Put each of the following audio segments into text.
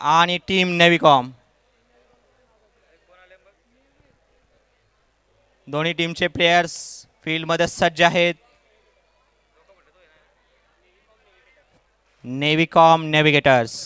आणि टीम नेव्हिकॉम. दोन्ही टीमचे प्लेयर्स फील्डमध्ये सज्ज आहेत. Navicom navigators.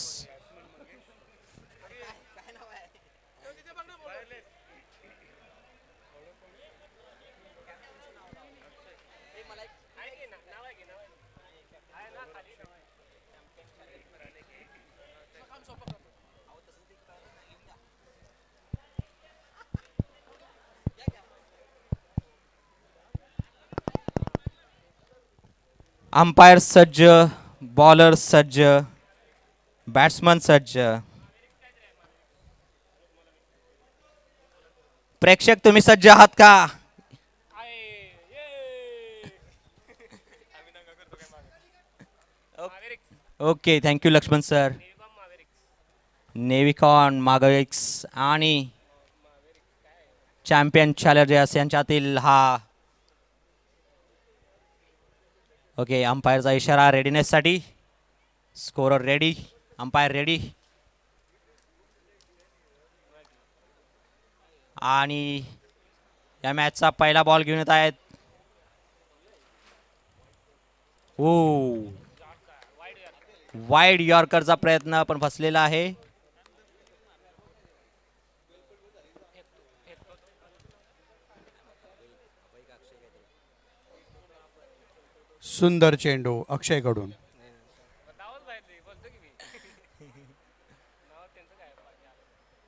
अंपायर सज्ज, बॉलर सज्ज, बॅट्समन सज्ज. प्रेक्षक तुम्ही सज्ज आहात का? Okay, thank you Laxman sir. Navicom मागविक्स आणि चॅम्पियन चॅलेंजर्स यांच्यातील हा. ओके, अंपायरचा इशारा रेडीनेससाठी. Scorer ready, umpire ready. आणि या मॅचचा पहिला बॉल घेऊन येत आहेत. ओ, वाईड यॉर्करचा प्रयत्न पण फसलेला आहे. सुंदर चेंडू अक्षय कडून.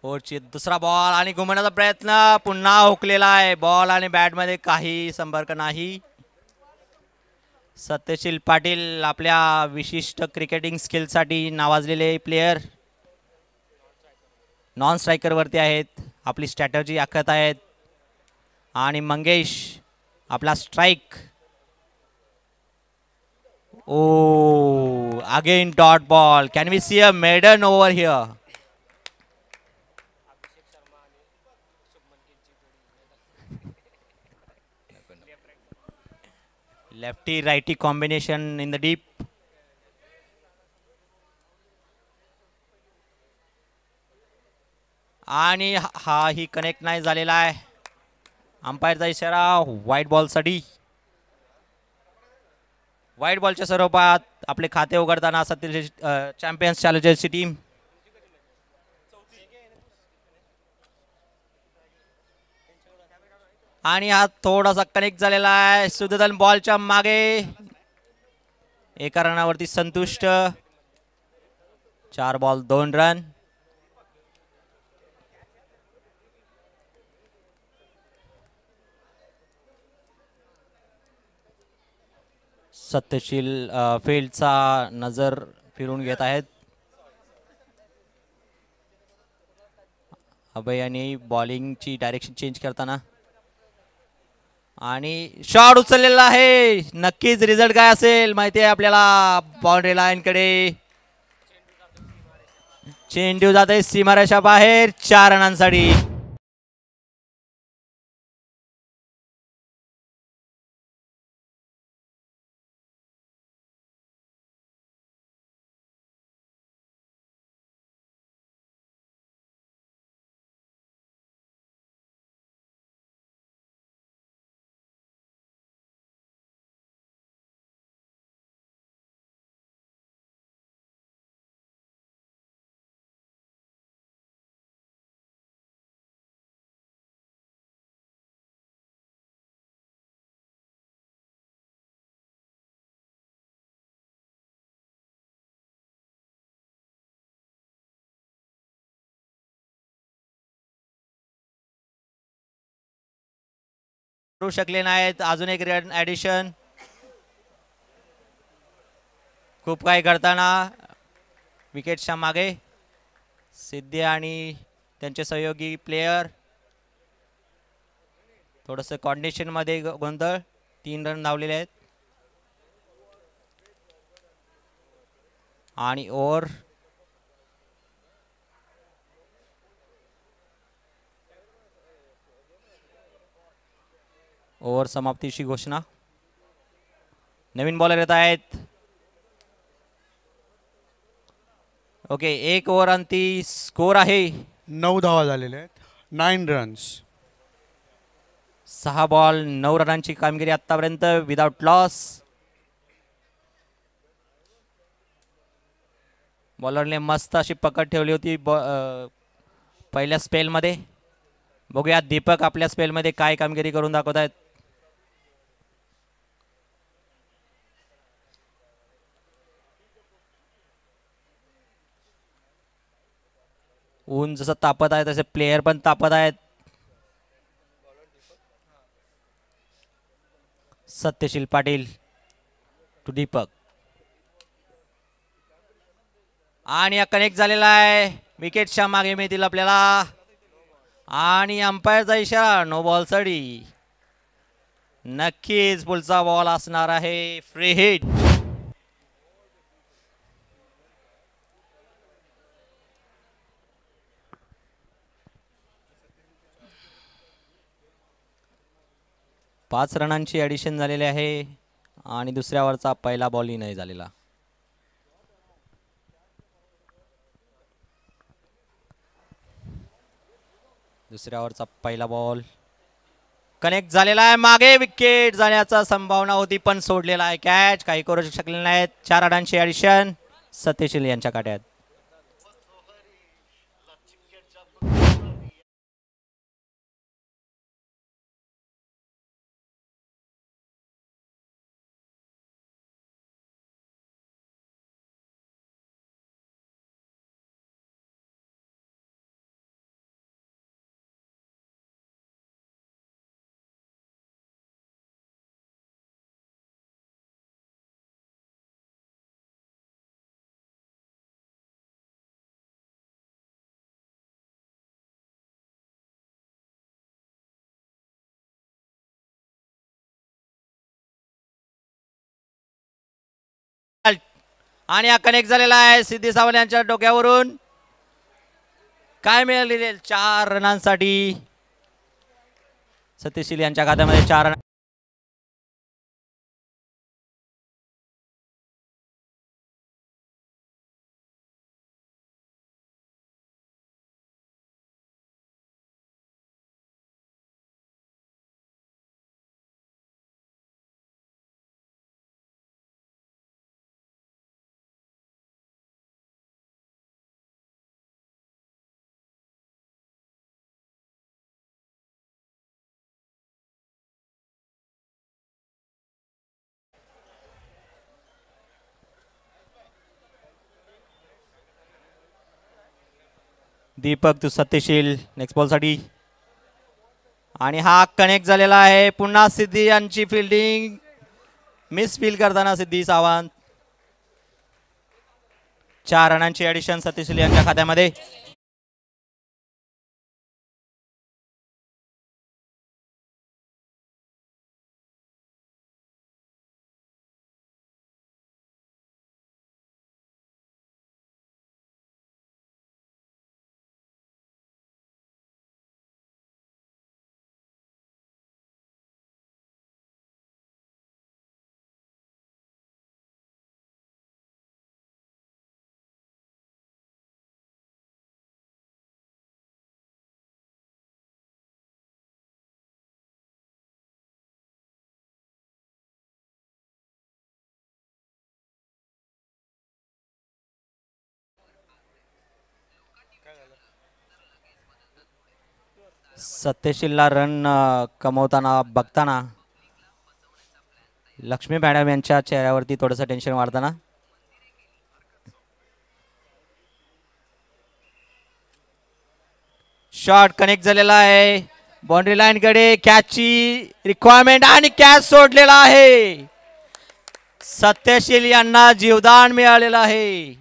ओरची दुसरा बॉल आणि घुमवण्याचा प्रयत्न पुन्हा हुकलेला आहे. बॉल आणि बॅट मध्ये काही संपर्क नाही. सत्यशील पाटील आपल्या विशिष्ट क्रिकेटिंग स्किलसाठी नावाजलेले प्लेयर नॉन स्ट्रायकर वरती आहेत. आपली स्ट्रॅटर्जी आखत आहेत. आणि मंगेश आपला strike. Oh, again dot ball. Can we see a maiden over here? Lefty righty combination in the deep. आणि हा ही कनेक्ट नाही झालेला आहे. अंपायरचा इशारा व्हाईट बॉलसाठी. व्हाईट बॉलच्या स्वरूपात आपले खाते उघडताना सत्य चॅम्पियन्स चॅलेंजर्सची टीम. आणि हा थोडासा कनेक्ट झालेला आहे. सुधोधन बॉलच्या मागे. एका रनावरती संतुष्ट. 4 बॉल 2 रन. सत्यशील फील्डचा नजर फिरून घेत आहेत. अभय यांनी बॉलिंगची डायरेक्शन चेंज करताना. आणि शॉट उचललेला आहे. नक्कीच रिझल्ट काय असेल माहिती आहे आपल्याला. बाउंड्री लाईन कडे चेंडू जाते सीमारेषा बाहेर. 4 रनांसाठी. करू शकले नाहीत. अजून एक रन ऍडिशन. खूप काही करताना विकेटच्या मागे सिद्धी आणि त्यांचे सहयोगी प्लेयर. थोडंसं कॉर्डिनेशन मध्ये गोंधळ. 3 रन धावलेले आहेत. आणि ओव्हर समाप्तीची घोषणा. नवीन बॉलर येत आहेत. ओके, 1 ओव्हर अंती स्कोर आहे 9 धावा झालेल्या आहेत. 9 रन्स. 6 बॉल 9 रनांची कामगिरी आतापर्यंत विदाउट लॉस. बॉलरने मस्त अशी पकड ठेवली होती पहिल्या स्पेलमध्ये. बघूया दीपक आपल्या स्पेलमध्ये काय कामगिरी करून दाखवत आहेत. ऊन जसं तापत आहे तसे प्लेयर पण तापत आहेत. सत्यशील पाटील टू दीपक आणि हा कनेक्ट झालेला आहे. विकेटच्या मागे मिळतील आपल्याला आणि अंपायरचा इशारा नो बॉल साठी. नक्कीच पुढचा बॉल असणार आहे फ्री हिट. पाच रनांची ॲडिशन झालेली आहे आणि दुसऱ्या ओव्हरचा पहिला बॉलही नाही झालेला. दुसऱ्या ओव्हरचा पहिला बॉल कनेक्ट झालेला आहे. मागे विकेट जाण्याचा संभावना होती पण सोडलेला आहे कॅच. काही करू शकले नाहीत. 4 रनांची ॲडिशन सत्यशील यांच्या काट्यात. आणि हा कनेक्ट झालेला आहे सिद्धी सावंत यांच्या डोक्यावरून. काय मिळालेले 4 रनांसाठी सत्यशील यांच्या खात्यामध्ये 4 रन. दीपक तू सत्यशील नेक्स्ट बॉल साठी आणि हा कनेक्ट झालेला आहे. पुन्हा सिद्धी यांची फिल्डिंग मिस फील करताना सिद्धी सावंत. 4 रनांची ॲडिशन सत्यशील यांच्या खात्यामध्ये. सत्यशीलला रन कमवताना बघताना लक्ष्मी मॅडम यांच्या चेहऱ्यावरती थोडंसं टेन्शन वाढताना. शॉट कनेक्ट झालेला आहे बाउंड्री लाईन कडे. कॅचची रिक्वायरमेंट आणि कॅच सोडलेला आहे. सत्यशील यांना जीवदान मिळालेलं आहे.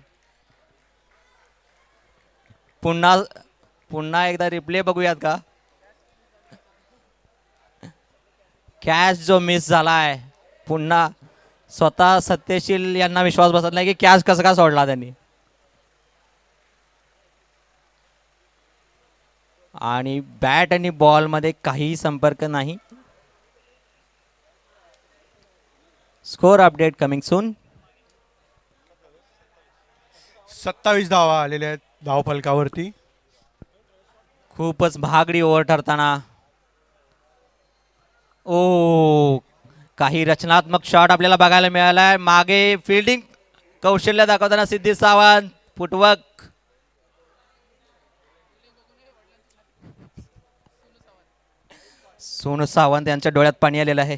पुन्हा एकदा रिप्ले बघूयात का. कॅच जो मिस झालाय पुन्हा स्वतः सत्यशील यांना विश्वास बसत नाही की कॅच कसा का सोडला त्यांनी. आणि बॅट आणि बॉल मध्ये काही संपर्क नाही. Score update coming soon. 27 धावा आलेल्या आहेत धावफलकावरती. खूपच महागडी ओव्हर ठरताना. ओ, काही रचनात्मक शॉट आपल्याला बघायला मिळालाय. मागे फिल्डिंग कौशल्य दाखवताना सिद्धी सावंत. फुटवर्क. सोनू सावंत यांच्या डोळ्यात पाणी आलेलं आहे.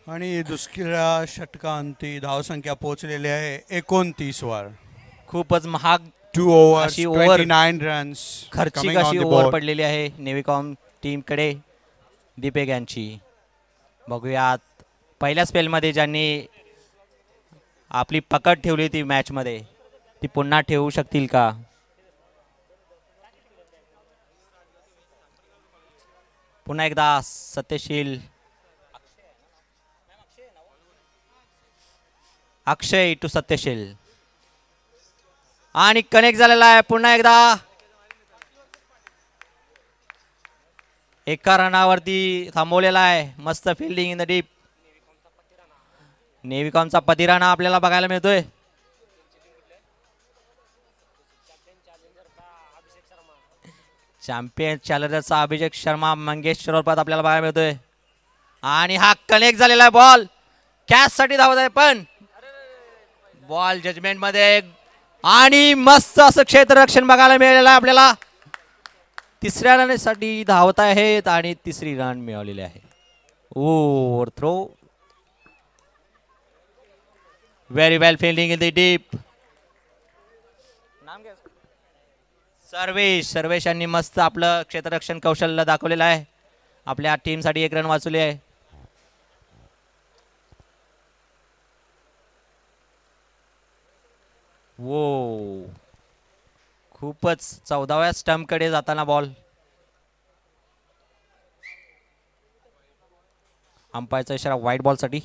आणि दुसऱ्या षटकांती धावसंख्या पोहोचलेली आहे 29 वर. खूपच महाग 2 overs, अशी ओव्हर 29 runs. खर्चिक coming on अशी the ओव्हर board. पडलेली आहे नेव्हिकॉम टीमकडे. दीपेक यांची बघूयात पहिल्या स्पेलमध्ये ज्यांनी आपली पकड ठेवली ती मॅचमध्ये ती पुन्हा ठेवू शकतील का. पुन्हा एकदा सत्यशील, अक्षय टू सत्यशील आणि कनेक्ट झालेला आहे पुन्हा एकदा. एका रनावरती थांबवलेला आहे. मस्त फिल्डिंग इन द डीप. नेव्हिकॉमचा पतिराणा आपल्याला बघायला मिळतोय. चॅम्पियन चॅलेंजरचा अभिषेक शर्मा मंगेश शिरोडपात आपल्याला बघायला मिळतोय. आणि हा कनेक्ट झालेला आहे बॉल. कॅच साठी धावत आहे पण बॉल जजमेंट मध्ये. आणि मस्त असं क्षेत्ररक्षण बघायला मिळालेलं आहे आपल्याला. तिसऱ्या रनसाठी धावत आहेत आणि तिसरी रन मिळवलेली आहे. Over throw. Very well fielding in the deep. Sarvesh यांनी मस्त आपलं क्षेत्ररक्षण कौशल्य दाखवलेलं आहे. आपल्या टीमसाठी एक रन वाचवली आहे. वो, खूपच 14व्या स्टंपकडे जाताना बॉल. अंपायरचा इशारा व्हाईट बॉलसाठी.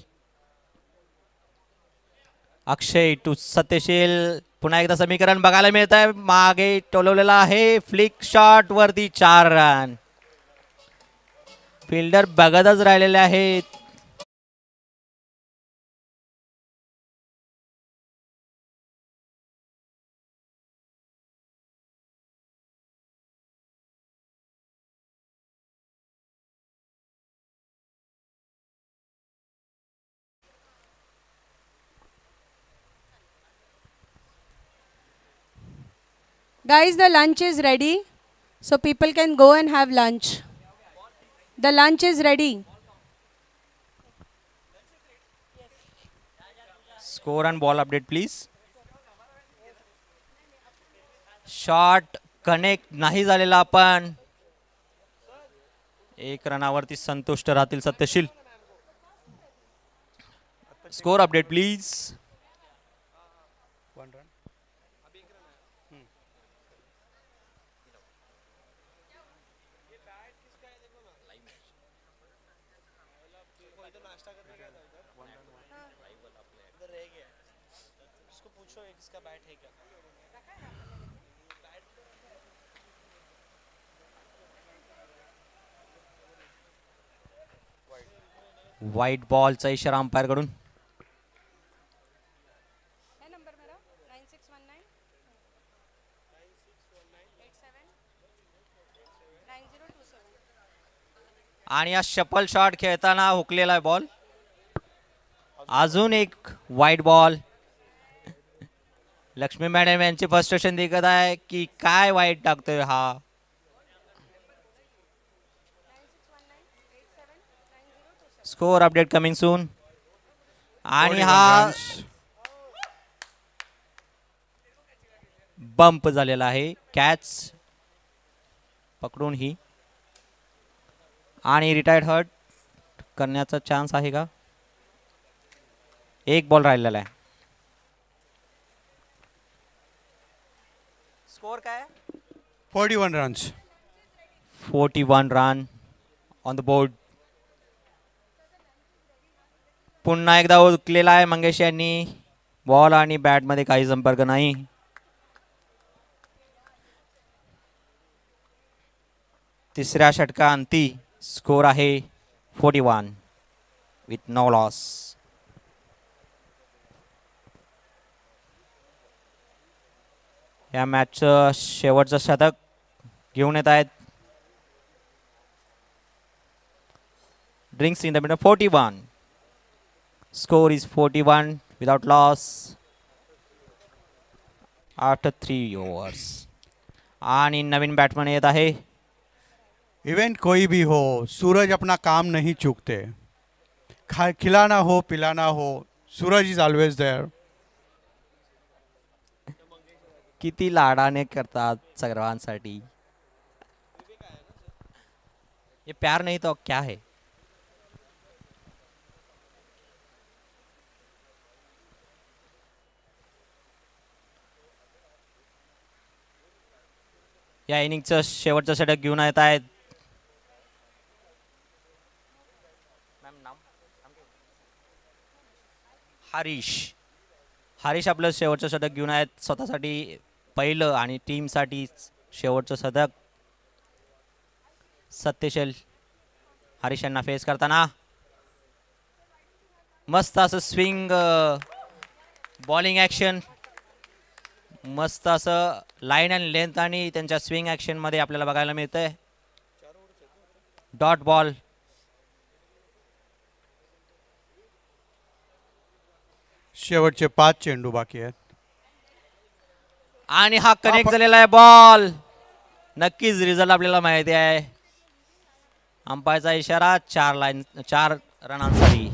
अक्षय टू सत्यशील. पुन्हा एकदा समीकरण बघायला मिळत आहे. मागे टोलवलेला आहे. फ्लिक शॉट वरती 4 रन. फिल्डर बघतच राहिलेले आहेत. Guys, the lunch is ready, so people can go and have lunch. The lunch is ready. Score and ball update please. Shot connect नाही झालेला पण एक रनावरती संतुष्ट राहतील Satyasheel. Score update please. White बॉलचा इशारा अंपायर कडून. आणि या शफल शॉट खेळताना हुकलेला आहे बॉल. अजून एक व्हाईट बॉल. लक्ष्मी मॅडम यांची फ्रस्ट्रेशन दिसत आहे की काय वाईट टाकतोय हा. Score update coming soon. आणि 41 हा runs. बंप झालेला आहे. कॅच पकडून ही आणि रिटायर्ड हर्ट करण्याचा चान्स आहे का. एक बॉल राहिलेला आहे. स्कोर काय 41 runs. 41 run on the board. पुन्हा एकदा उचलेला आहे मंगेश यांनी. बॉल आणि बॅट मध्ये काही संपर्क नाही. तिसऱ्या षटकांती स्कोर आहे 41 विथ नो लॉस. या मॅचचं शेवटचं शतक घेऊन येत आहेत. Drinks in the middle 41. Score is 41 without loss after 3 overs. आणि नवीन बॅट्समन येत आहे. इवेंट कोई भी हो, सूरज अपना काम नहीं चूकते. खिलाना हो पिलाना हो, सूरज इज ऑलवेज देयर. किती लाडाने करतात सर्वांसाठी. ये प्यार नहीं तो क्या है. या इनिंगचं शेवटचं षटक घेऊन येत आहेत. हरीश आपलं शेवटचं षटक घेऊन आहेत. स्वतःसाठी पहिलं आणि टीमसाठी शेवटचं शतक. सत्यशील हरीश यांना फेस करताना मस्त असं स्विंग बॉलिंग ॲक्शन, मस्त असं लाईन अँड लेंथ आणि त्यांच्या स्विंग ॲक्शनमध्ये आपल्याला बघायला मिळतंय. Dot ball. शेवटचे 5 चेंडू बाकी आहेत. आणि हा कनेक्ट झालेला आहे बॉल. नक्कीच रिझल्ट आपल्याला माहिती आहे. अंपायरचा इशारा 4 रनांसाठी.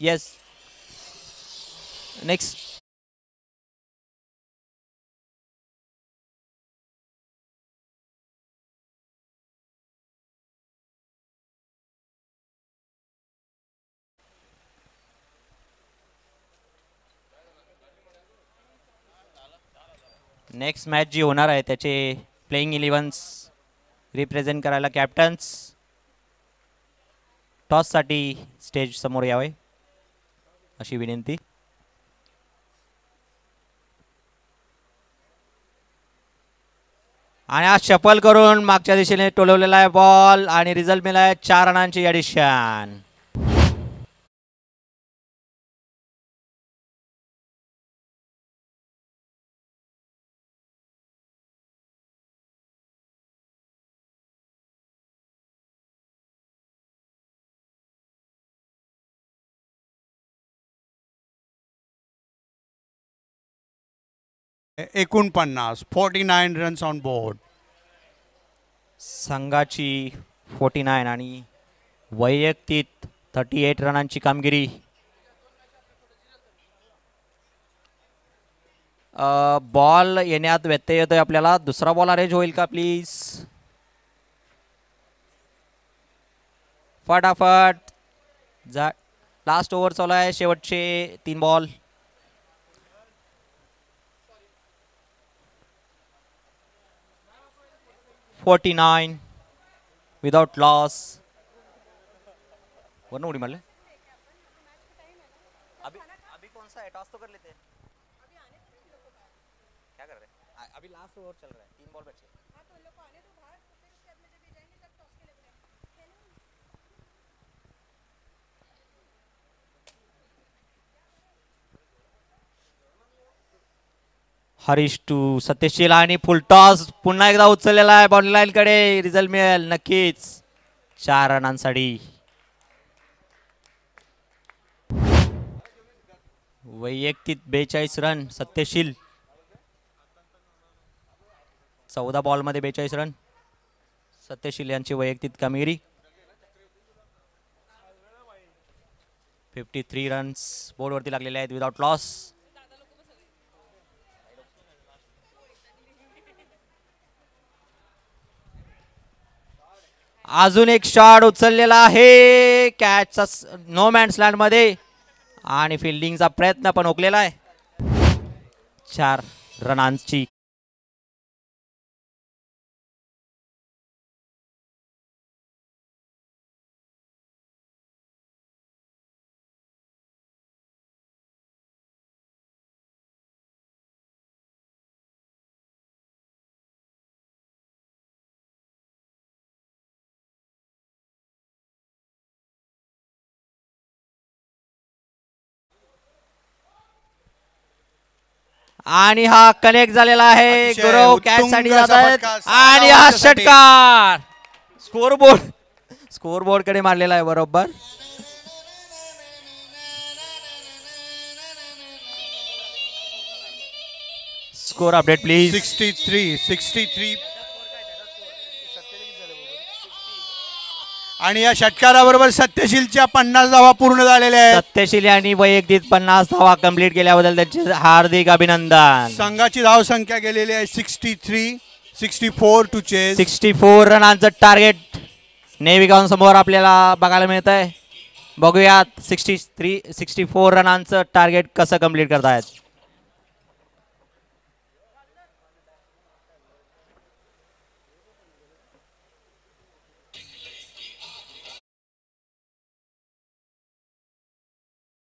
येस. नेक्स्ट. नेक्स्ट मॅच जी होणार आहे त्याचे प्लेइंग 11 रिप्रेझेंट करायला कॅप्टन्स टॉससाठी स्टेज समोर यावे अशी विनंती. आणि आज शफल करून मागच्या दिशेने टोलवलेला आहे बॉल आणि रिझल्ट मिळाला 4 रनांची ॲडिशन. एकूण 49 रन्स ऑन बोर्ड. संघाची 49 आणि वैयक्तिक 38 रनांची कामगिरी. बॉल येण्यात व्यत्यय येतोय आपल्याला. दुसरा बॉल अरेंज होईल का प्लीज. फटाफट लास्ट ओव्हर चालू आहे. शेवटचे 3 बॉल. $49 without loss. वरना उड़ी मारले. अभी कौन सा है. टॉस तो कर लेते हैं. क्या कर रहे हैं. अभी लास्ट ओवर चल रहा है. 3 बॉल बचे. हरीश टू सत्यशील आणि फुल टॉस पुन्हा एकदा उचललेला आहे बॉल लाईन कडे. रिझल्ट मिळेल नक्कीच 4 रनांसाठी. वैयक्तिक 42 रन सत्यशील. 14 बॉल मध्ये 42 रन सत्यशील यांची वैयक्तिक कामगिरी. 53 रन्स बोर्डवरती लागलेले आहेत विदाउट लॉस. अजून एक शॉट उचललेला आहे कॅचचा नो मॅन्स लँड मध्ये आणि फिल्डिंगचा प्रयत्न पण ओकलेला आहे. 4 रनांची आणि हा कनेक्ट झालेला आहे. अतिशय गुरव उत्तुंग कॅच साठी असा जात आहेत फटका, 6 आणि हा धावांसाठी. षटकार स्कोर बोर्ड कडे मारलेला आहे बरोबर. Score update please. 63 आणि या षटकाराबरोबर सत्यशीलच्या 50 धावा पूर्ण झालेल्या आहेत. सत्यशील यांनी वैयक्तिक 50 धावा कंप्लीट केल्याबद्दल त्यांचे हार्दिक अभिनंदन. संघाची धाव संख्या गेलेली आहे 64 टू चेस. 64 रनांचं टार्गेट नेविकां समोर आपल्याला बघायला मिळत आहे. बघूयात 64 रनांचं टार्गेट कसं कंप्लीट करतायत.